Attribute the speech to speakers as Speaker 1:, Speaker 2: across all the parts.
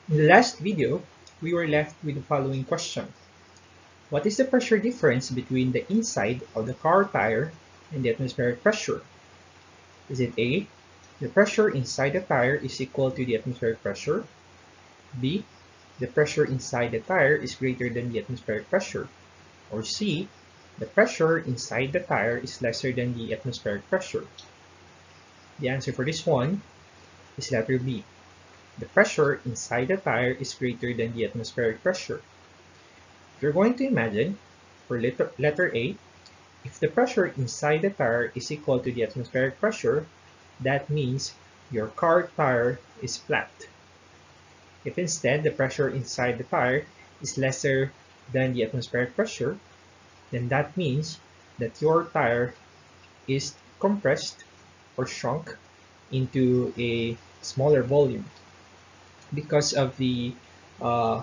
Speaker 1: In the last video, we were left with the following question. What is the pressure difference between the inside of the car tire and the atmospheric pressure? Is it A, the pressure inside the tire is equal to the atmospheric pressure? B, the pressure inside the tire is greater than the atmospheric pressure? Or C, the pressure inside the tire is lesser than the atmospheric pressure? The answer for this one is letter B. The pressure inside the tire is greater than the atmospheric pressure. You're going to imagine, for letter A, if the pressure inside the tire is equal to the atmospheric pressure, that means your car tire is flat. If instead the pressure inside the tire is lesser than the atmospheric pressure, then that means that your tire is compressed or shrunk into a smaller volume because of uh,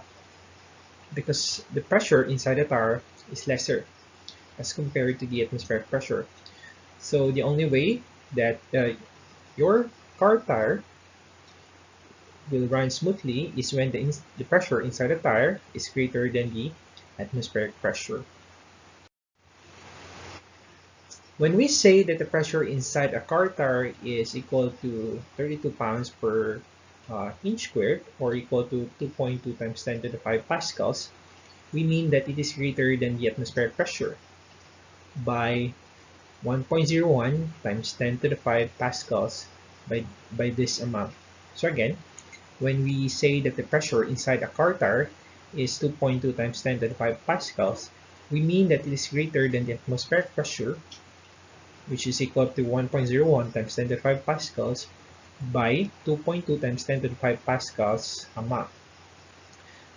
Speaker 1: the pressure inside the tire is lesser as compared to the atmospheric pressure. So the only way that your car tire will run smoothly is when the pressure inside the tire is greater than the atmospheric pressure. When we say that the pressure inside a car tire is equal to 32 pounds per inch squared, or equal to 2.2 times 10 to the 5 pascals, we mean that it is greater than the atmospheric pressure by 1.01 times 10 to the 5 pascals by this amount. So again, when we say that the pressure inside a car tire is 2.2 times 10 to the 5 pascals, we mean that it is greater than the atmospheric pressure, which is equal to 1.01 times 10 to the 5 pascals by 2.2 times 10 to the 5 pascals amount.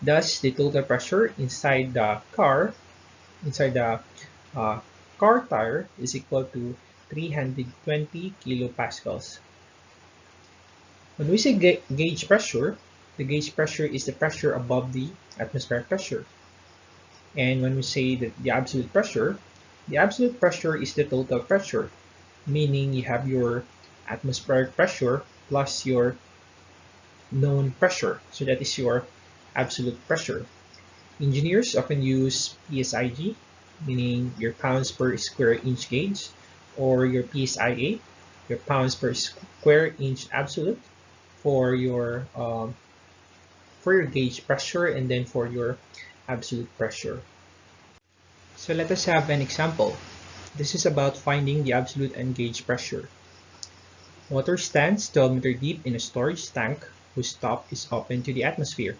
Speaker 1: Thus, the total pressure inside the uh, car tire is equal to 320 kilopascals. When we say gauge pressure, the gauge pressure is the pressure above the atmospheric pressure. And when we say that the absolute pressure is the total pressure, meaning you have your atmospheric pressure plus your known pressure. So that is your absolute pressure. Engineers often use PSIG, meaning your pounds per square inch gauge, or your PSIA, your pounds per square inch absolute, for your gauge pressure and then for your absolute pressure. So let us have an example. This is about finding the absolute and gauge pressure. Water stands 12 meters deep in a storage tank whose top is open to the atmosphere.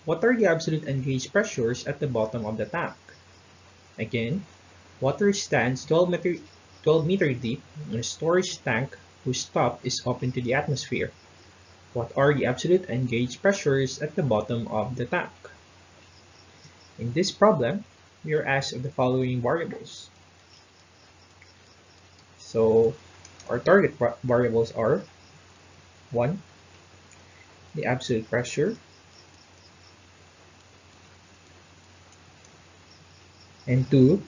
Speaker 1: What are the absolute and gauge pressures at the bottom of the tank? Again, water stands 12 meters deep in a storage tank whose top is open to the atmosphere. What are the absolute and gauge pressures at the bottom of the tank? In this problem, we are asked of the following variables. So our target variables are 1, the absolute pressure, and 2,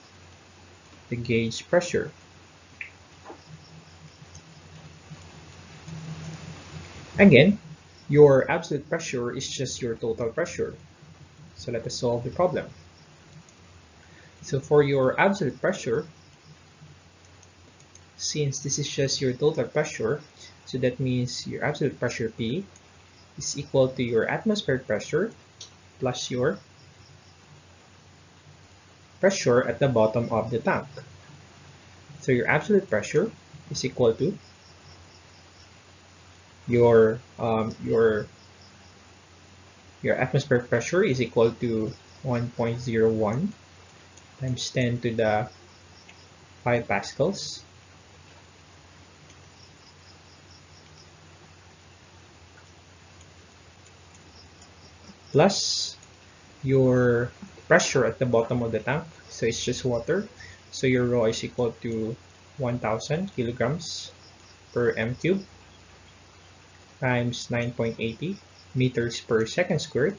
Speaker 1: the gauge pressure. Again, your absolute pressure is just your total pressure. So let us solve the problem. So for your absolute pressure, since this is just your total pressure, so that means your absolute pressure P is equal to your atmospheric pressure plus your pressure at the bottom of the tank. So your absolute pressure is equal to your atmospheric pressure is equal to 1.01 times 10 to the 5 pascals plus your pressure at the bottom of the tank, so it's just water, so your rho is equal to 1000 kilograms per m cube times 9.80 meters per second squared,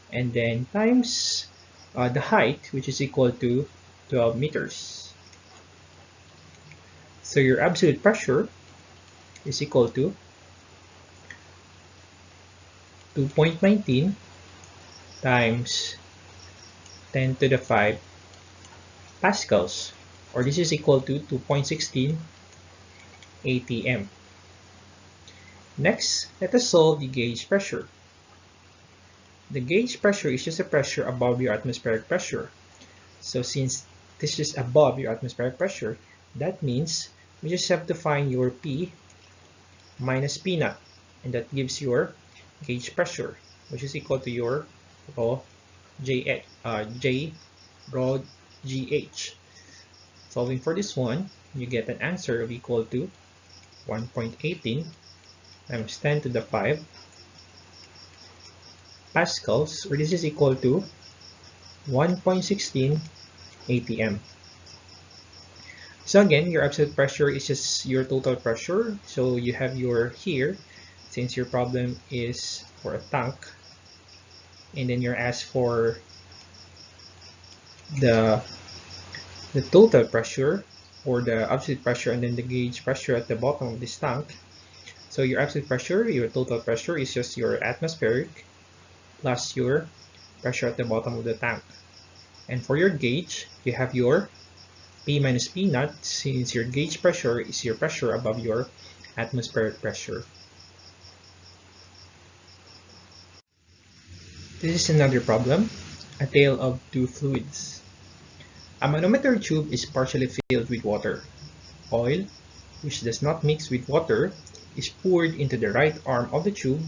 Speaker 1: and then times the height, which is equal to 12 meters. So your absolute pressure is equal to 2.19 times 10 to the 5 pascals, or this is equal to 2.16 atm. Next, let us solve the gauge pressure. The gauge pressure is just a pressure above your atmospheric pressure. So since this is above your atmospheric pressure, that means we just have to find your P minus P naught, and that gives your gauge pressure, which is equal to your rho J rho GH. Solving for this one, you get an answer of equal to 1.18 times 10 to the 5 pascals, or this is equal to 1.16 atm. So again, your absolute pressure is just your total pressure. So you have your here, since your problem is for a tank, and then you're asked for the total pressure or the absolute pressure, and then the gauge pressure at the bottom of this tank. So your absolute pressure, your total pressure, is just your atmospheric plus your pressure at the bottom of the tank. And for your gauge, you have your P minus P naught, since your gauge pressure is your pressure above your atmospheric pressure. This is another problem, a tale of two fluids. A manometer tube is partially filled with water. Oil, which does not mix with water, is poured into the right arm of the tube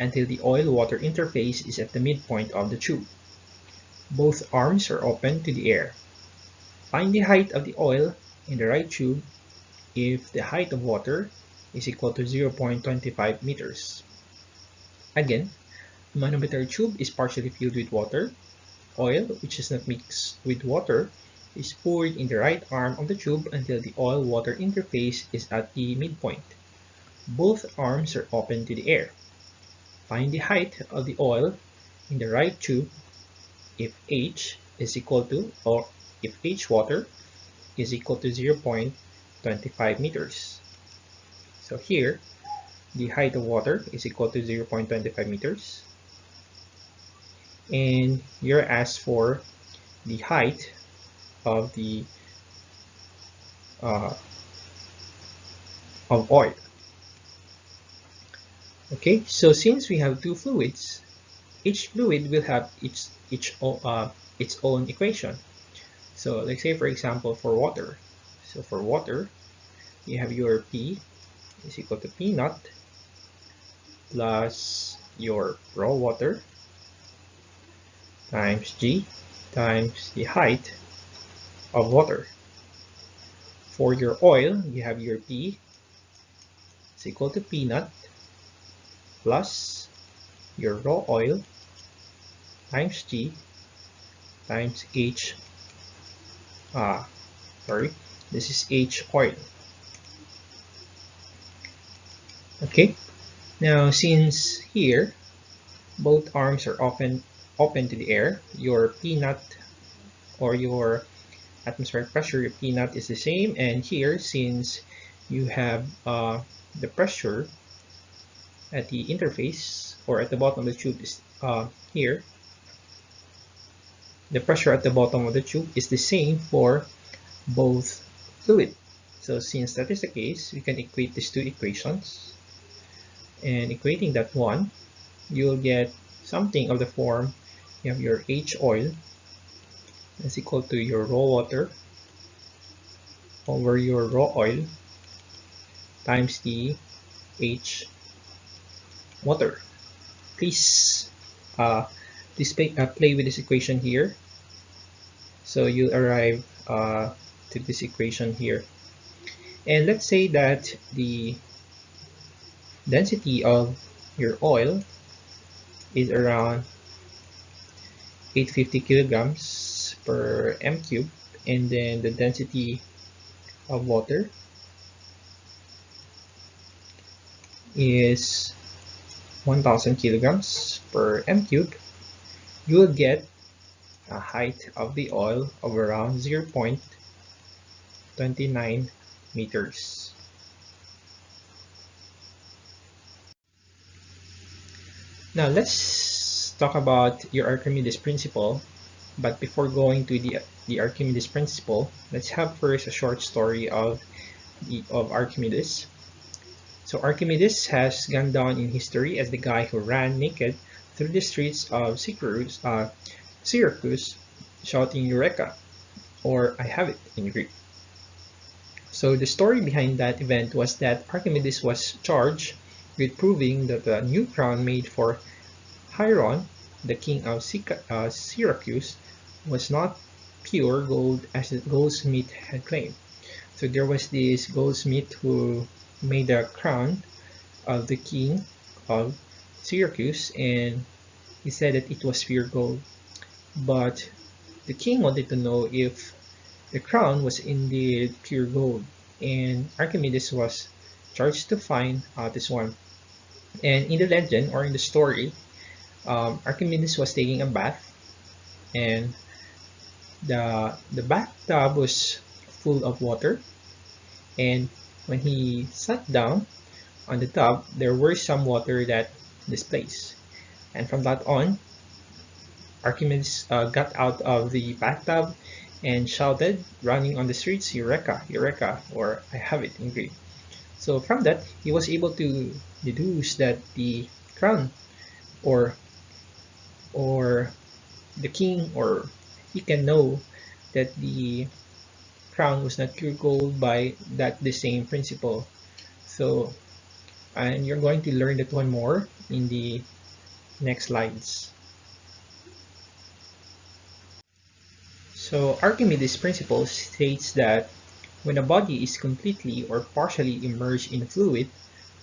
Speaker 1: until the oil-water interface is at the midpoint of the tube. Both arms are open to the air. Find the height of the oil in the right tube if the height of water is equal to 0.25 meters. Again, the manometer tube is partially filled with water. Oil, which is not mixed with water, is poured in the right arm of the tube until the oil-water interface is at the midpoint. Both arms are open to the air. Find the height of the oil in the right tube if H is equal to, or if H water is equal to 0.25 meters. So here, the height of water is equal to 0.25 meters. And you're asked for the height of the of oil. Okay, so since we have two fluids, each fluid will have its own equation. So let's say, for example, for water. So for water, you have your P is equal to P naught plus your raw water times G times the height of water. For your oil, you have your P is equal to P naught plus your raw oil times G times H. This is H oil. Okay, now since here both arms are open to the air, your P naught or your atmospheric pressure, your P naught is the same, and here since you have the pressure at the interface or at the bottom of the tube is here, the pressure at the bottom of the tube is the same for both fluid. So since that is the case, we can equate these two equations, and equating that one, you'll get something of the form, you have your H oil is equal to your raw water over your raw oil times the H water. Please play with this equation here, so you'll arrive to this equation here. And let's say that the density of your oil is around 850 kilograms per m cube, and then the density of water is 1000 kilograms per m cube. You will get a height of the oil of around 0.29 meters. Now let's talk about your Archimedes principle. But before going to the Archimedes principle, let's have first a short story of Archimedes. So Archimedes has gone down in history as the guy who ran naked through the streets of Syracuse shouting Eureka, or I have it in Greek. So the story behind that event was that Archimedes was charged with proving that the new crown made for Hieron, the king of Syracuse, was not pure gold as the goldsmith had claimed. So there was this goldsmith who made a crown of the king of Syracuse, and he said that it was pure gold. But the king wanted to know if the crown was indeed pure gold, and Archimedes was charged to find out this one. And in the legend or in the story, Archimedes was taking a bath, and the bathtub was full of water, and when he sat down on the tub, there were some water that displaced. And from that on, Archimedes got out of the bathtub and shouted, running on the streets, Eureka, Eureka, or I have it in Greek. So from that, he was able to deduce that the crown or the king, or he can know that the crown was not pure gold by the same principle. So, and you're going to learn that one more in the next slides. So Archimedes' principle states that when a body is completely or partially immersed in fluid,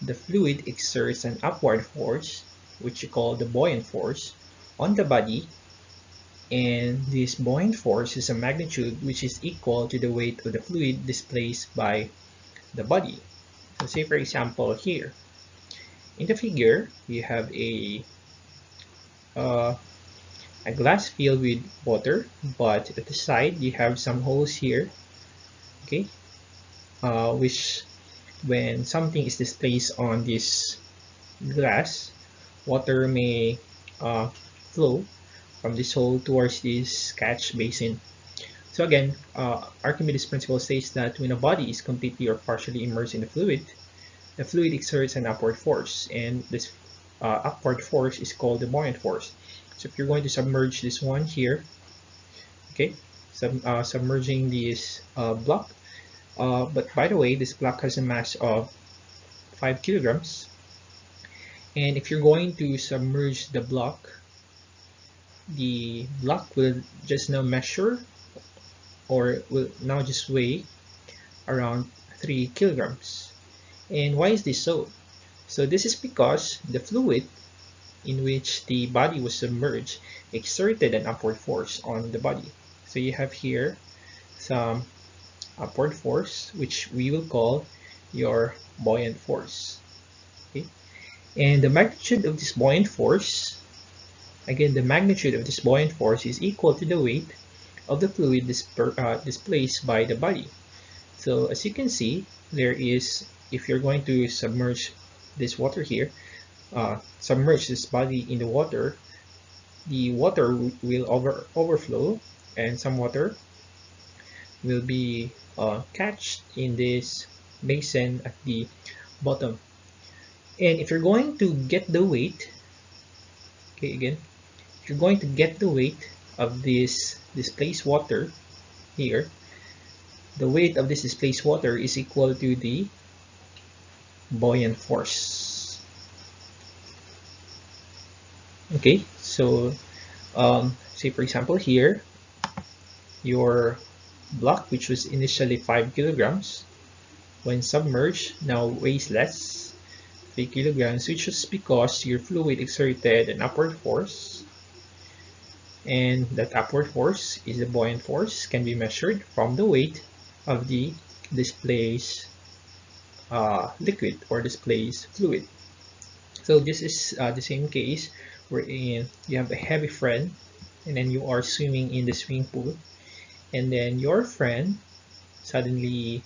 Speaker 1: the fluid exerts an upward force, which you call the buoyant force, on the body, and this buoyant force is a magnitude which is equal to the weight of the fluid displaced by the body. So say for example here, in the figure, we have a glass filled with water, but at the side you have some holes here, okay, which when something is displaced on this glass, water may flow from this hole towards this catch basin. So again, Archimedes' principle states that when a body is completely or partially immersed in the fluid exerts an upward force, and this upward force is called the buoyant force. So if you're going to submerge this one here, okay, submerging this block, but by the way, this block has a mass of 5 kilograms, and if you're going to submerge the block will just now measure, or will now just weigh around 3 kilograms. And why is this so? So this is because the fluid in which the body was submerged exerted an upward force on the body. So you have here some upward force, which we will call your buoyant force. Okay? And the magnitude of this buoyant force, again, the magnitude of this buoyant force is equal to the weight of the fluid displaced by the body. So as you can see, there is, if you're going to submerge this water here, submerge this body in the water will overflow, and some water will be catched in this basin at the bottom. And if you're going to get the weight, okay, again, if you're going to get the weight of this displaced water here, the weight of this displaced water is equal to the buoyant force. Okay, so say for example here, your block, which was initially 5 kilograms, when submerged now weighs less, 3 kilograms, which is because your fluid exerted an upward force, and that upward force is the buoyant force, can be measured from the weight of the displaced liquid or displaced fluid. So this is the same case wherein you have a heavy friend, and then you are swimming in the swimming pool, and then your friend suddenly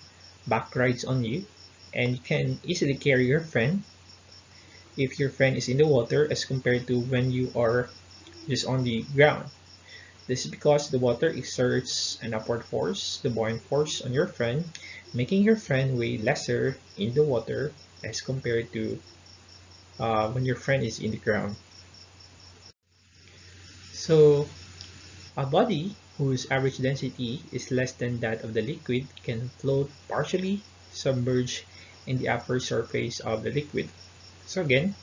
Speaker 1: back rides on you, and you can easily carry your friend if your friend is in the water as compared to when you are just on the ground. This is because the water exerts an upward force, the buoyant force on your friend, making your friend weigh lesser in the water as compared to when your friend is in the ground. So a body whose average density is less than that of the liquid can float partially submerged in the upper surface of the liquid. So again,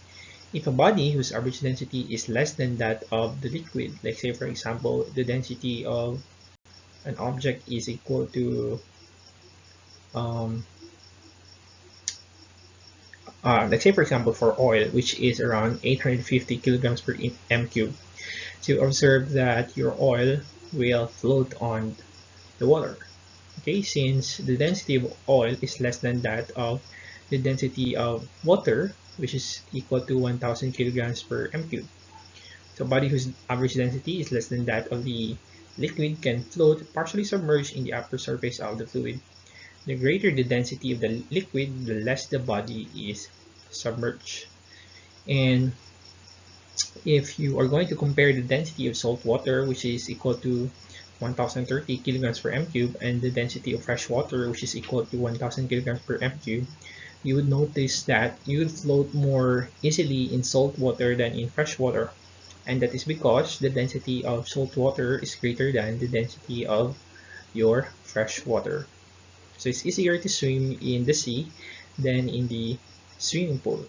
Speaker 1: if a body whose average density is less than that of the liquid, like say for example, the density of an object is equal to um, let's say for example for oil, which is around 850 kilograms per m cube. So you observe that your oil will float on the water. Okay, since the density of oil is less than that of the density of water, which is equal to 1000 kilograms per m cube. So a body whose average density is less than that of the liquid can float partially submerged in the upper surface of the fluid. The greater the density of the liquid, the less the body is submerged. And if you are going to compare the density of salt water, which is equal to 1030 kilograms per m cube, and the density of fresh water, which is equal to 1000 kilograms per m cube, you would notice that you would float more easily in salt water than in fresh water. And that is because the density of salt water is greater than the density of your fresh water. So it's easier to swim in the sea than in the swimming pool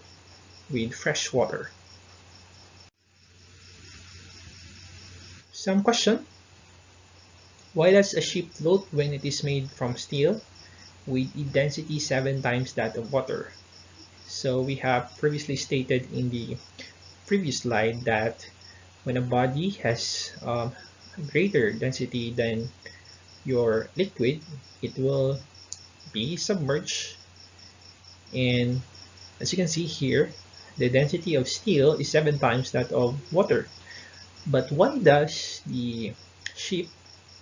Speaker 1: with fresh water. Some question: why does a ship float when it is made from steel with a density 7 times that of water? So we have previously stated in the previous slide that when a body has a greater density than your liquid, it will be submerged. And as you can see here, the density of steel is 7 times that of water. But why does the ship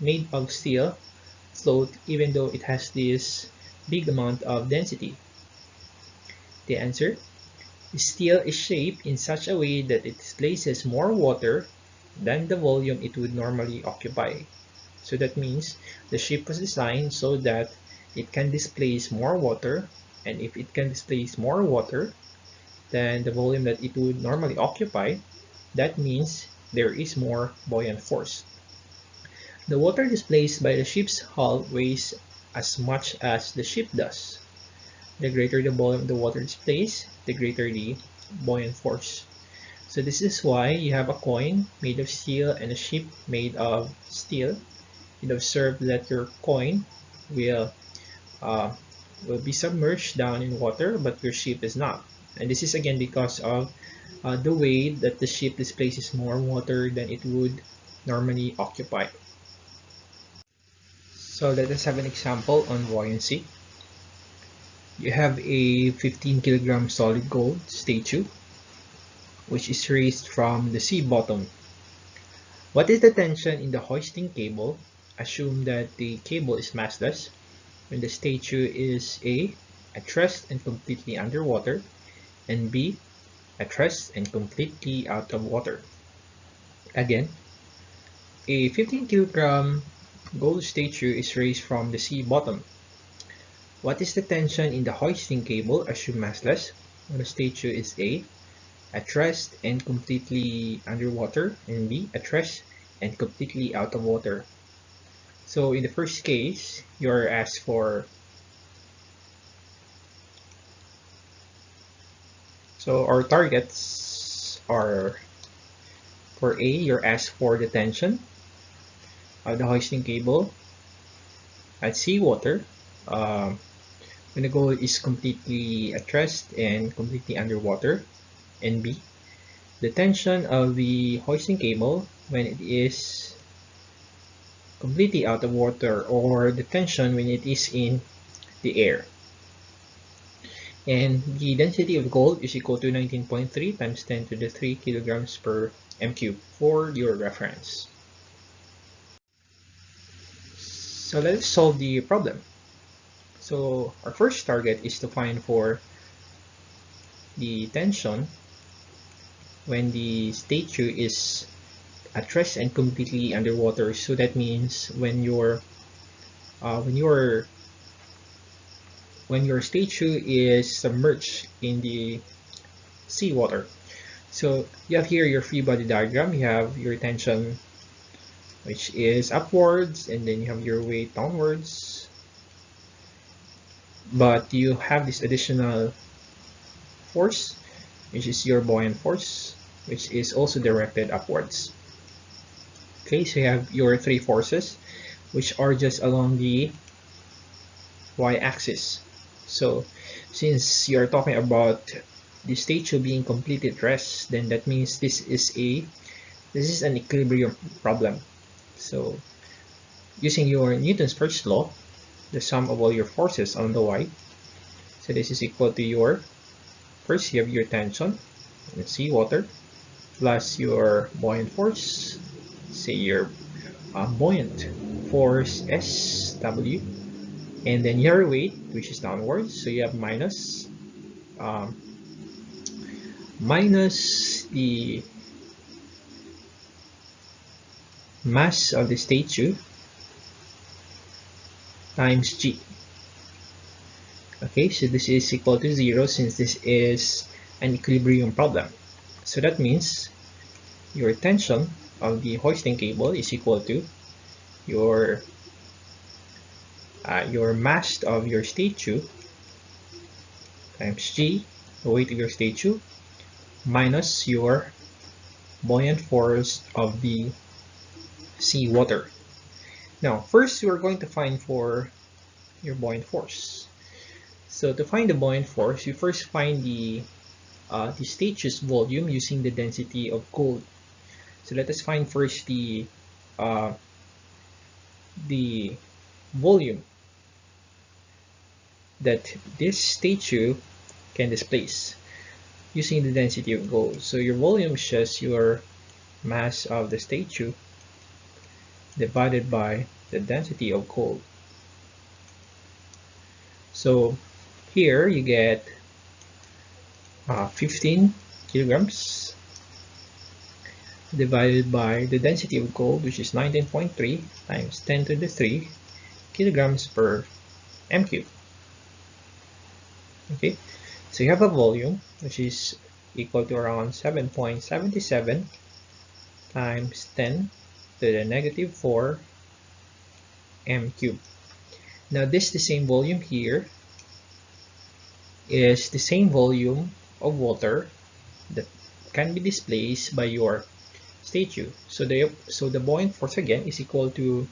Speaker 1: made of steel float even though it has this big amount of density? The answer: steel is shaped in such a way that it displaces more water than the volume it would normally occupy. So that means the ship was designed so that it can displace more water, and if it can displace more water than the volume that it would normally occupy, that means there is more buoyant force. The water displaced by the ship's hull weighs as much as the ship does. The greater the volume of the water displaced, the greater the buoyant force. So this is why you have a coin made of steel and a ship made of steel. You'd observe that your coin will be submerged down in water, but your ship is not. And this is again because of the way that the ship displaces more water than it would normally occupy. So let us have an example on buoyancy. You have a 15 kilogram solid gold statue which is raised from the sea bottom. What is the tension in the hoisting cable? Assume that the cable is massless when the statue is A, at rest and completely underwater, and B, at rest and completely out of water. Again, a 15 kilogram gold statue is raised from the sea bottom. What is the tension in the hoisting cable? Assume massless when the statue is A, at rest and completely underwater, and B, at rest and completely out of water. So in the first case, you're asked for our targets are for A, you're asked for the tension of the hoisting cable at seawater when the gold is completely at rest and completely underwater, and B, the tension of the hoisting cable when it is completely out of water, or the tension when it is in the air. And the density of gold is equal to 19.3 times 10 to the 3 kilograms per m cube for your reference. So let's solve the problem. So our first target is to find for the tension when the statue is at rest and completely underwater. So that means when your uh, when your when your statue is submerged in the seawater. So you have here your free body diagram. You have your tension, which is upwards, and then you have your weight downwards. But you have this additional force, which is your buoyant force, which is also directed upwards. Okay, so you have your three forces, which are just along the y-axis. So since you're talking about the statue being completely at rest, then that means this is an equilibrium problem. So using your Newton's first law, the sum of all your forces on the y, so this is equal to your, first you have your tension in seawater plus your buoyant force, say your buoyant force SW, and then your weight, which is downwards, so you have minus the mass of the statue times g. Okay, so this is equal to 0 since this is an equilibrium problem. So that means your tension of the hoisting cable is equal to your mass of your statue times g, the weight of your statue, minus your buoyant force of the seawater. Now, first we're going to find for your buoyant force. So to find the buoyant force, you first find the statue's volume using the density of gold. So let us find first the volume that this statue can displace using the density of gold. So your volume is just your mass of the statue divided by the density of gold. So here you get 15 kilograms divided by the density of gold, which is 19.3 times 10 to the 3 kilograms per m3. Okay, so you have a volume which is equal to around 7.77 times 10 to the negative 4 m3. Now this the same volume here is the same volume of water that can be displaced by your statue. So the buoyant force again is equal to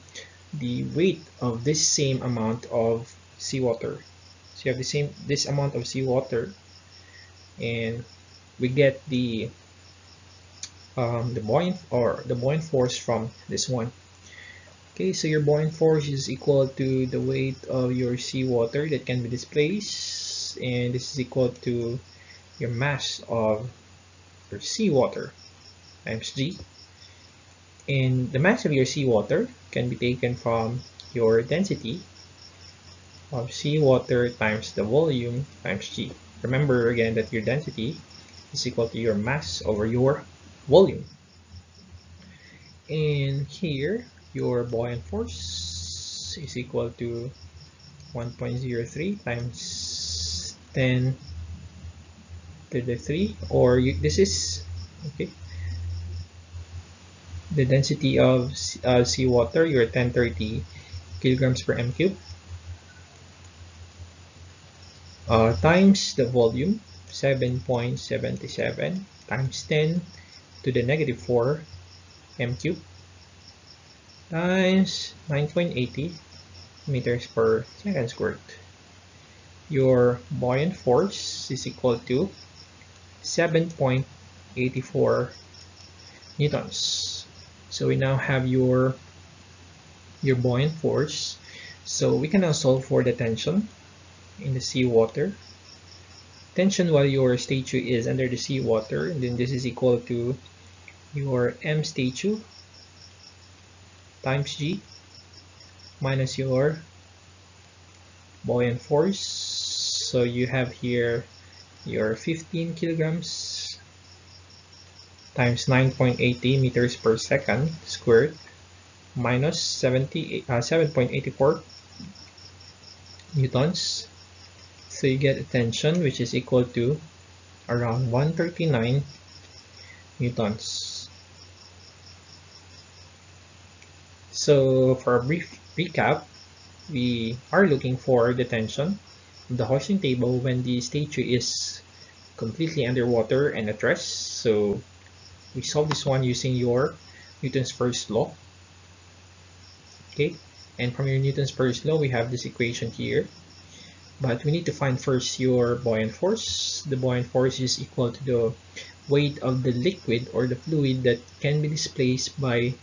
Speaker 1: the weight of this same amount of seawater. So you have this amount of seawater, and we get the buoyant force from this one. Okay, so your buoyant force is equal to the weight of your seawater that can be displaced, and this is equal to your mass of your seawater times g. And the mass of your seawater can be taken from your density of seawater times the volume times g. Remember again that your density is equal to your mass over your volume. And here your buoyant force is equal to 1.03 times 10 to the 3, or this is okay, the density of seawater, your 1030 kilograms per m3, times the volume 7.77 times 10 to the negative 4 m3 times 9.80 meters per second squared. Your buoyant force is equal to 7.84 newtons. So we now have your buoyant force. So we can now solve for the tension in the seawater. Tension while your statue is under the seawater, and then this is equal to your m statue times g minus your buoyant force. So you have here your 15 kilograms times 9.80 meters per second squared minus 7.84 newtons. So you get a tension which is equal to around 139 newtons. So for a brief recap, we are looking for the tension of the hoisting table when the statue is completely underwater and at rest. So we solve this one using your Newton's first law. Okay, and from your Newton's first law, we have this equation here. But we need to find first your buoyant force. The buoyant force is equal to the weight of the liquid or the fluid that can be displaced by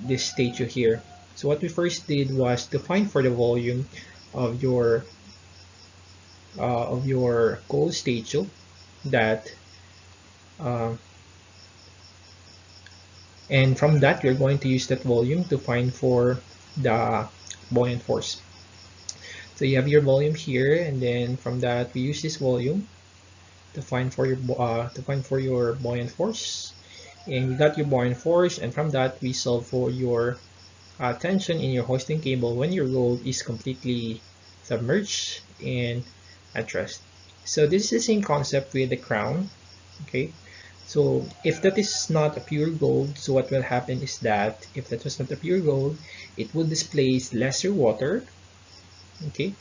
Speaker 1: this statue here. So what we first did was to find for the volume of your cold statue that and from that we're going to use that volume to find for the buoyant force. So you have your volume here, and then from that we use this volume to find for your buoyant force, and we got your buoyant force, and from that we solve for your tension in your hoisting cable when your gold is completely submerged and at rest. So this is the same concept with the crown. Okay, so if that is not a pure gold, so what will happen is that if that was not a pure gold, it will displace lesser water, okay,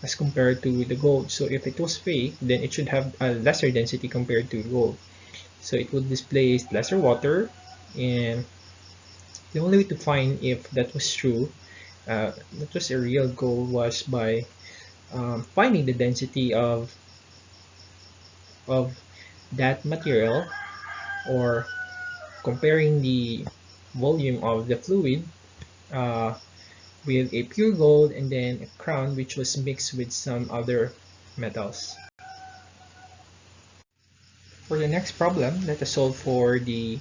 Speaker 1: as compared to the gold. So if it was fake, then it should have a lesser density compared to gold, so it would displace lesser water. And the only way to find if that was true, that was a real gold, was by finding the density of that material, or comparing the volume of the fluid with a pure gold and then a crown which was mixed with some other metals. For the next problem, let us solve for the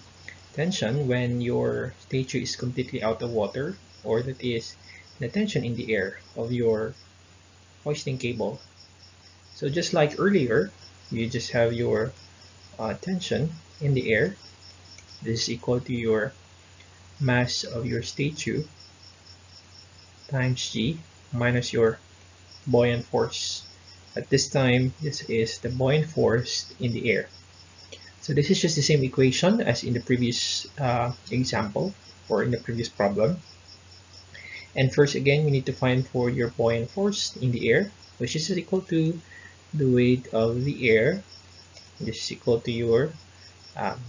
Speaker 1: tension when your statue is completely out of water, or that is the tension in the air of your hoisting cable. So just like earlier, you just have your tension in the air. This is equal to your mass of your statue times g minus your buoyant force. At this time, this is the buoyant force in the air. So this is just the same equation as in the previous example, or in the previous problem. And first, again, we need to find for your buoyant force in the air, which is equal to the weight of the air. This is equal to your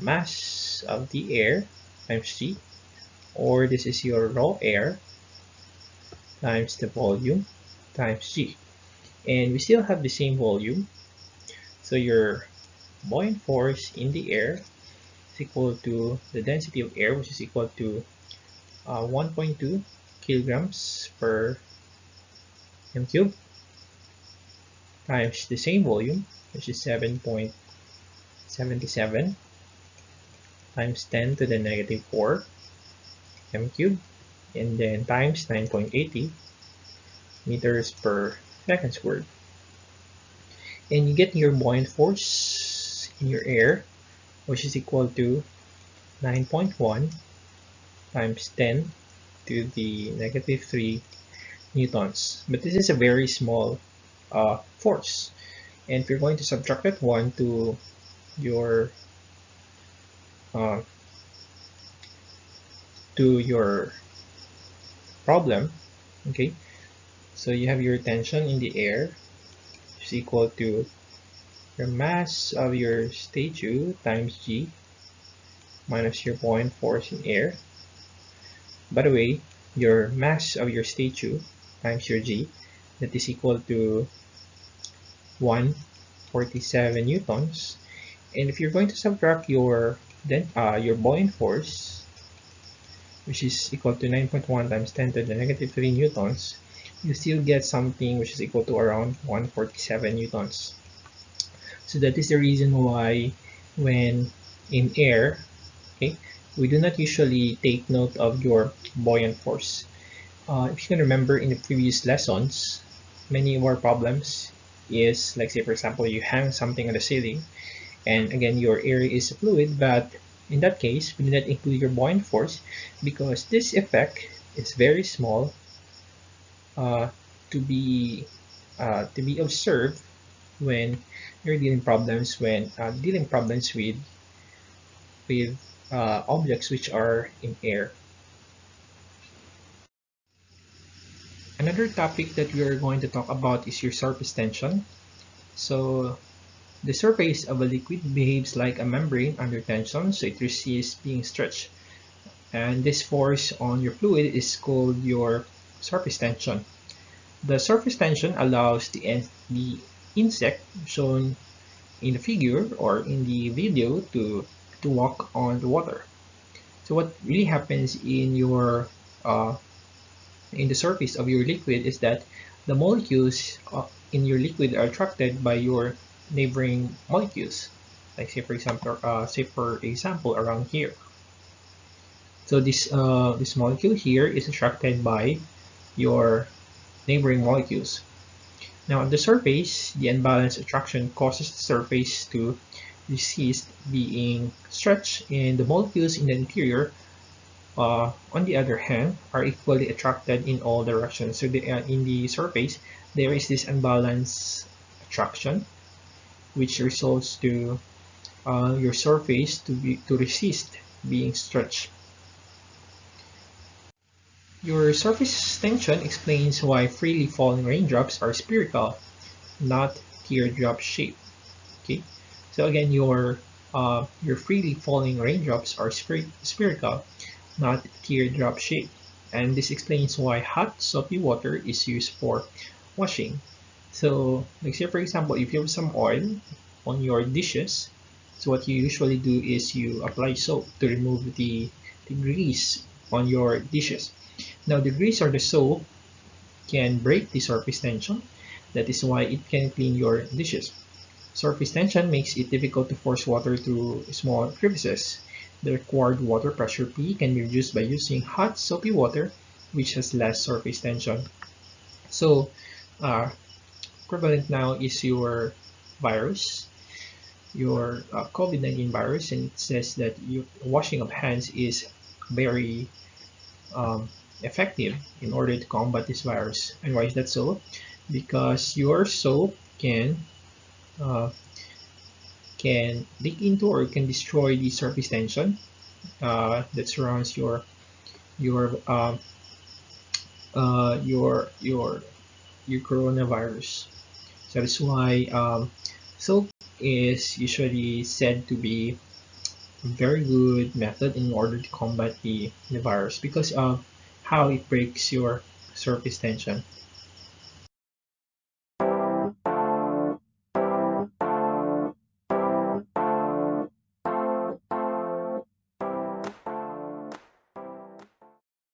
Speaker 1: mass of the air times g, or this is your raw air times the volume times g. And we still have the same volume, so your buoyant force in the air is equal to the density of air, which is equal to 1.2 kilograms per m cube, times the same volume, which is 7.77 times 10 to the negative 4 m cube, and then times 9.80 meters per second squared. And you get your buoyant force in your air, which is equal to 9.1 times 10 to the negative 3 newtons. But this is a very small force, and if you're going to subtract that one to your problem, okay, so you have your tension in the air, which is equal to your mass of your statue times g minus your buoyant force in air. By the way, your mass of your statue times your g, that is equal to 147 newtons. And if you're going to subtract your buoyant force, which is equal to 9.1 times 10 to the negative 3 newtons, you still get something which is equal to around 147 newtons. So that is the reason why when in air, okay, we do not usually take note of your buoyant force. If you can remember in the previous lessons, many of our problems is, like say for example, you hang something on the ceiling And again, your area is a fluid, but in that case, we do not include your buoyant force because this effect is very small uh, to be observed when you're dealing problems with objects which are in air. Another topic that we are going to talk about is your surface tension. So the surface of a liquid behaves like a membrane under tension, so it resists being stretched. And this force on your fluid is called your surface tension. The surface tension allows the insect shown in the figure or in the video to walk on the water. So what really happens in the surface of your liquid is that the molecules in your liquid are attracted by your neighboring molecules. Like say for example around here. So this molecule here is attracted by your neighboring molecules. Now at the surface, the unbalanced attraction causes the surface to resist being stretched, and the molecules in the interior, on the other hand, are equally attracted in all directions. So in the surface, there is this unbalanced attraction, which results to your surface to resist being stretched. Your surface tension explains why freely falling raindrops are spherical, not teardrop shaped. Okay, so again, your freely falling raindrops are spherical, not teardrop shaped, and this explains why hot soapy water is used for washing. So, like say for example, if you have some oil on your dishes, so what you usually do is you apply soap to remove the grease on your dishes. Now the grease or the soap can break the surface tension. That is why it can clean your dishes. Surface tension makes it difficult to force water through small crevices. The required water pressure P can be reduced by using hot soapy water, which has less surface tension. So uh, equivalent now is your virus, your COVID-19 virus, and it says that washing of hands is very um, effective in order to combat this virus. And why is that so? Because your soap uh, can dig into or can destroy the surface tension that surrounds your um, uh, your your your coronavirus. So that's why soap is usually said to be a very good method in order to combat the virus because of how it breaks your surface tension.